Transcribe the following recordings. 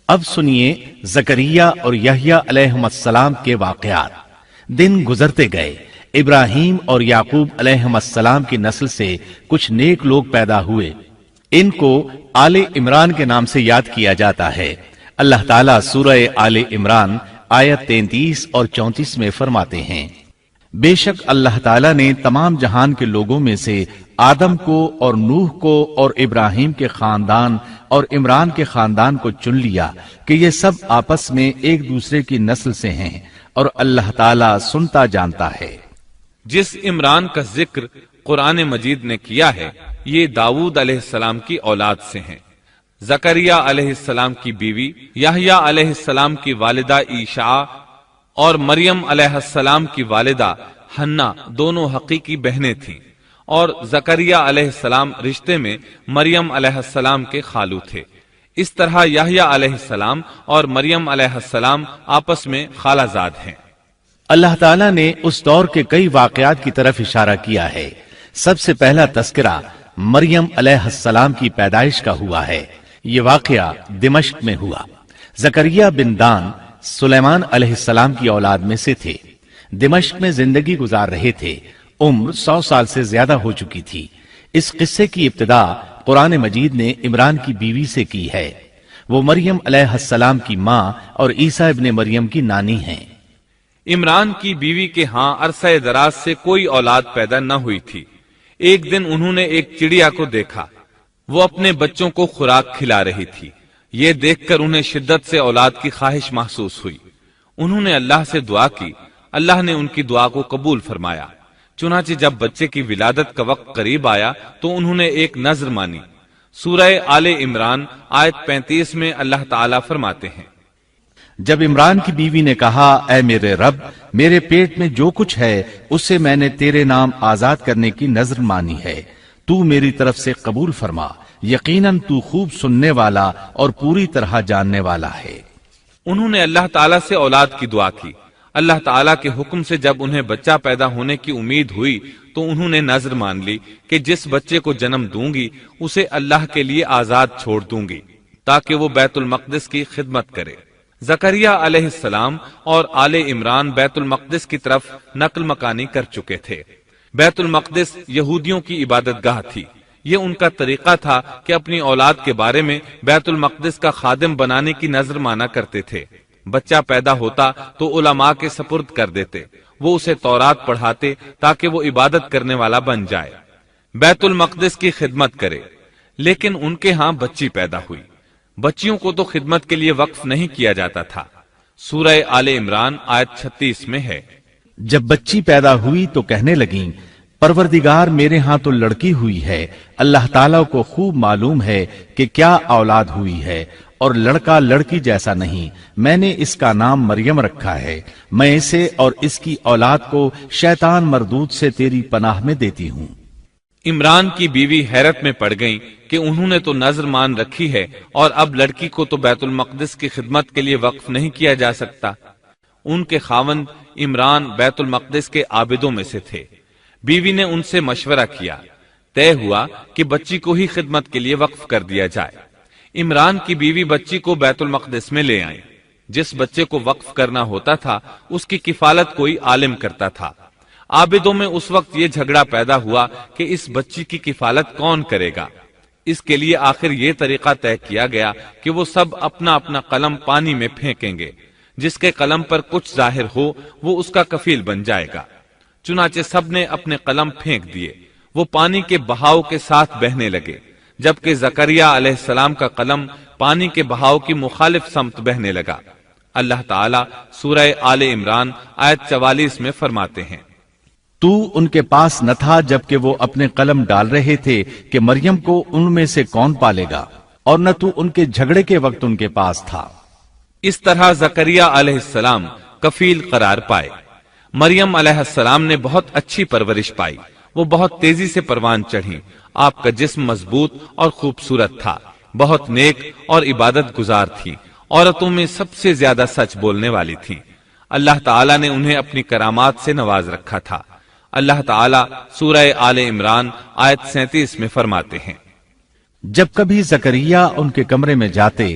اب سنیے زکریا اور یحییٰ علیہم السلام کے واقعات۔ دن گزرتے گئے، ابراہیم اور یعقوب علیہم السلام کی نسل سے کچھ نیک لوگ پیدا ہوئے۔ ان کو آل عمران کے نام سے یاد کیا جاتا ہے۔ اللہ تعالیٰ سورہ آل عمران آیت 33 اور 34 میں فرماتے ہیں، بے شک اللہ تعالیٰ نے تمام جہان کے لوگوں میں سے آدم کو اور نوح کو اور ابراہیم کے خاندان اور عمران کے خاندان کو چن لیا کہ یہ سب آپس میں ایک دوسرے کی نسل سے ہیں، اور اللہ تعالیٰ سنتا جانتا ہے۔ جس عمران کا ذکر قرآن مجید نے کیا ہے یہ داؤد علیہ السلام کی اولاد سے ہیں۔ زکریا علیہ السلام کی بیوی، یحییٰ علیہ السلام کی والدہ عیشا اور مریم علیہ السلام کی والدہ حنا دونوں حقیقی بہنیں تھیں، اور زکریا علیہ السلام رشتے میں مریم علیہ السلام کے خالو تھے۔ اس طرح یحییٰ علیہ السلام اور مریم علیہ السلام آپس میں خالہ زاد ہیں۔ اللہ تعالیٰ نے اس دور کے کئی واقعات کی طرف اشارہ کیا ہے۔ سب سے پہلا تذکرہ مریم علیہ السلام کی پیدائش کا ہوا ہے۔ یہ واقعہ دمشق میں ہوا۔ زکریا بن دان سلیمان علیہ السلام کی اولاد میں سے تھے۔ دمشق میں زندگی گزار رہے تھے۔ عمر 100 سال سے زیادہ ہو چکی تھی۔ اس قصے کی ابتدا قرآن مجید نے عمران کی بیوی سے کی ہے۔ وہ مریم علیہ السلام کی ماں اور عیسیٰ ابن مریم کی نانی ہیں۔ عمران کی بیوی کے ہاں عرصہ دراز سے کوئی اولاد پیدا نہ ہوئی تھی۔ ایک دن انہوں نے ایک چڑیا کو دیکھا، وہ اپنے بچوں کو خوراک کھلا رہی تھی۔ یہ دیکھ کر انہیں شدت سے اولاد کی خواہش محسوس ہوئی۔ انہوں نے اللہ سے دعا کی، اللہ نے ان کی دعا کو قبول فرمایا۔ چنانچہ جب بچے کی ولادت کا وقت قریب آیا تو انہوں نے ایک نذر مانی۔ سورہ آل عمران آیت 35 میں اللہ تعالیٰ فرماتے ہیں، جب عمران کی بیوی نے کہا، اے میرے رب، میرے پیٹ میں جو کچھ ہے اسے میں نے تیرے نام آزاد کرنے کی نذر مانی ہے، تو میری طرف سے قبول فرما، یقیناً تو خوب سننے والا اور پوری طرح جاننے والا ہے۔ انہوں نے اللہ تعالیٰ سے اولاد کی دعا کی۔ اللہ تعالیٰ کے حکم سے جب انہیں بچہ پیدا ہونے کی امید ہوئی تو انہوں نے نذر مان لی کہ جس بچے کو جنم دوں گی اسے اللہ کے لیے آزاد چھوڑ دوں گی تاکہ وہ بیت المقدس کی خدمت کرے۔ زکریا علیہ السلام اور آل عمران بیت المقدس کی طرف نقل مکانی کر چکے تھے۔ بیت المقدس یہودیوں کی عبادت گاہ تھی۔ یہ ان کا طریقہ تھا کہ اپنی اولاد کے بارے میں بیت المقدس کا خادم بنانے کی نذر مانا کرتے تھے۔ بچہ پیدا ہوتا تو علماء کے سپرد کر دیتے، وہ اسے تورات پڑھاتے تاکہ وہ عبادت کرنے والا بن جائے، بیت المقدس کی خدمت کرے۔ لیکن ان کے ہاں بچی پیدا ہوئی۔ بچیوں کو تو خدمت کے لیے وقف نہیں کیا جاتا تھا۔ سورہ آل عمران آیت 36 میں ہے، جب بچی پیدا ہوئی تو کہنے لگیں، پروردگار میرے ہاں تو لڑکی ہوئی ہے، اللہ تعالیٰ کو خوب معلوم ہے کہ کیا اولاد ہوئی ہے، اور لڑکا لڑکی جیسا نہیں، میں نے اس کا نام مریم رکھا ہے، میں اسے اور اس کی اولاد کو شیطان مردود سے تیری پناہ میں دیتی ہوں۔ عمران کی بیوی حیرت میں پڑ گئیں کہ انہوں نے تو نذر مان رکھی ہے اور اب لڑکی کو تو بیت المقدس کی خدمت کے لیے وقف نہیں کیا جا سکتا۔ ان کے خاوند عمران بیت المقدس کے عابدوں میں سے تھے۔ بیوی نے ان سے مشورہ کیا، طے ہوا کہ بچی کو ہی خدمت کے لیے وقف کر دیا جائے۔ عمران کی بیوی بچی کو بیت المقدس میں لے آئیں۔ جس بچے کو وقف کرنا ہوتا تھا اس کی کفالت کوئی عالم کرتا تھا۔ عابدوں میں اس وقت یہ جھگڑا پیدا ہوا کہ اس بچی کی کفالت کون کرے گا۔ اس کے لیے آخر یہ طریقہ طے کیا گیا کہ وہ سب اپنا اپنا قلم پانی میں پھینکیں گے، جس کے قلم پر کچھ ظاہر ہو وہ اس کا کفیل بن جائے گا۔ چنانچہ سب نے اپنے قلم پھینک دیے، وہ پانی کے بہاؤ کے ساتھ بہنے لگے، جبکہ زکریا علیہ السلام کا قلم پانی کے بہاؤ کی مخالف سمت بہنے لگا۔ اللہ تعالیٰ سورہ آل عمران آیت 44 میں فرماتے ہیں، تو ان کے پاس نہ تھا جبکہ وہ اپنے قلم ڈال رہے تھے کہ مریم کو ان میں سے کون پالے گا، اور نہ تو ان کے جھگڑے کے وقت ان کے پاس تھا۔ اس طرح زکریا علیہ السلام کفیل قرار پائے۔ مریم علیہ السلام نے بہت اچھی پرورش پائی، وہ بہت تیزی سے پروان چڑھی۔ آپ کا جسم مضبوط اور خوبصورت تھا، بہت نیک اور عبادت گزار تھی، عورتوں میں سب سے زیادہ سچ بولنے والی تھی۔ اللہ تعالیٰ نے انہیں اپنی کرامات سے نواز رکھا تھا۔ اللہ تعالیٰ سورہ آل عمران آیت 37 میں فرماتے ہیں، جب کبھی زکریا ان کے کمرے میں جاتے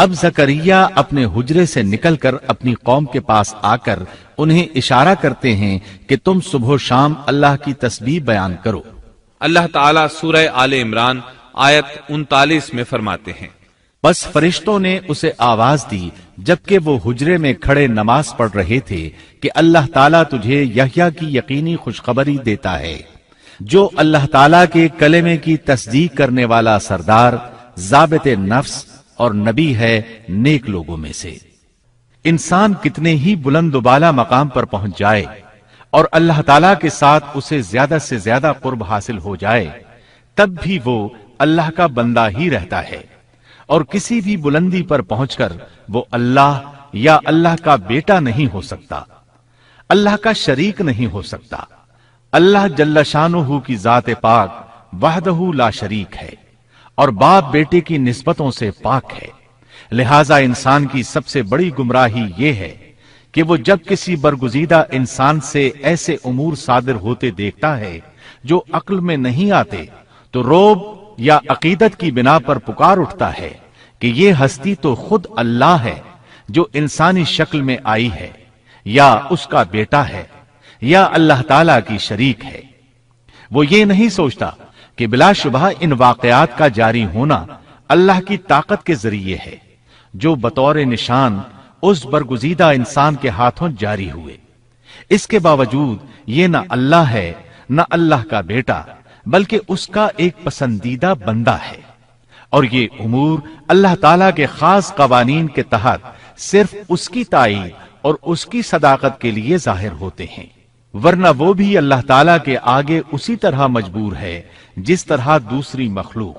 اب زکریا اپنے حجرے سے نکل کر اپنی قوم کے پاس آ کر انہیں اشارہ کرتے ہیں کہ تم صبح و شام اللہ کی تسبیح بیان کرو۔ اللہ تعالیٰ سورہ آل عمران آیت 39 میں فرماتے ہیں، بس فرشتوں نے اسے آواز دی جبکہ وہ حجرے میں کھڑے نماز پڑھ رہے تھے کہ اللہ تعالیٰ تجھے یحییٰ کی یقینی خوشخبری دیتا ہے، جو اللہ تعالیٰ کے کلمے کی تصدیق کرنے والا سردار، ضابط نفس اور نبی ہے نیک لوگوں میں سے۔ انسان کتنے ہی بلند و بالا مقام پر پہنچ جائے اور اللہ تعالیٰ کے ساتھ اسے زیادہ سے زیادہ قرب حاصل ہو جائے، تب بھی وہ اللہ کا بندہ ہی رہتا ہے، اور کسی بھی بلندی پر پہنچ کر وہ اللہ یا اللہ کا بیٹا نہیں ہو سکتا، اللہ کا شریک نہیں ہو سکتا۔ اللہ جل شانہ کی ذات پاک وحدہ لا شریک ہے اور باپ بیٹے کی نسبتوں سے پاک ہے، لہذا انسان کی سب سے بڑی گمراہی یہ ہے کہ وہ جب کسی برگزیدہ انسان سے ایسے امور صادر ہوتے دیکھتا ہے جو عقل میں نہیں آتے تو روب یا عقیدت کی بنا پر پکار اٹھتا ہے کہ یہ ہستی تو خود اللہ ہے جو انسانی شکل میں آئی ہے، یا اس کا بیٹا ہے، یا اللہ تعالی کی شریک ہے۔ وہ یہ نہیں سوچتا کہ بلا شبہ ان واقعات کا جاری ہونا اللہ کی طاقت کے ذریعے ہے جو بطور نشان اس برگزیدہ انسان کے ہاتھوں جاری ہوئے۔ اس کے باوجود یہ نہ اللہ ہے نہ اللہ کا بیٹا، بلکہ اس کا ایک پسندیدہ بندہ ہے، اور یہ امور اللہ تعالیٰ کے خاص قوانین کے تحت صرف اس کی تائید اور اس کی صداقت کے لیے ظاہر ہوتے ہیں، ورنہ وہ بھی اللہ تعالیٰ کے آگے اسی طرح مجبور ہے جس طرح دوسری مخلوق۔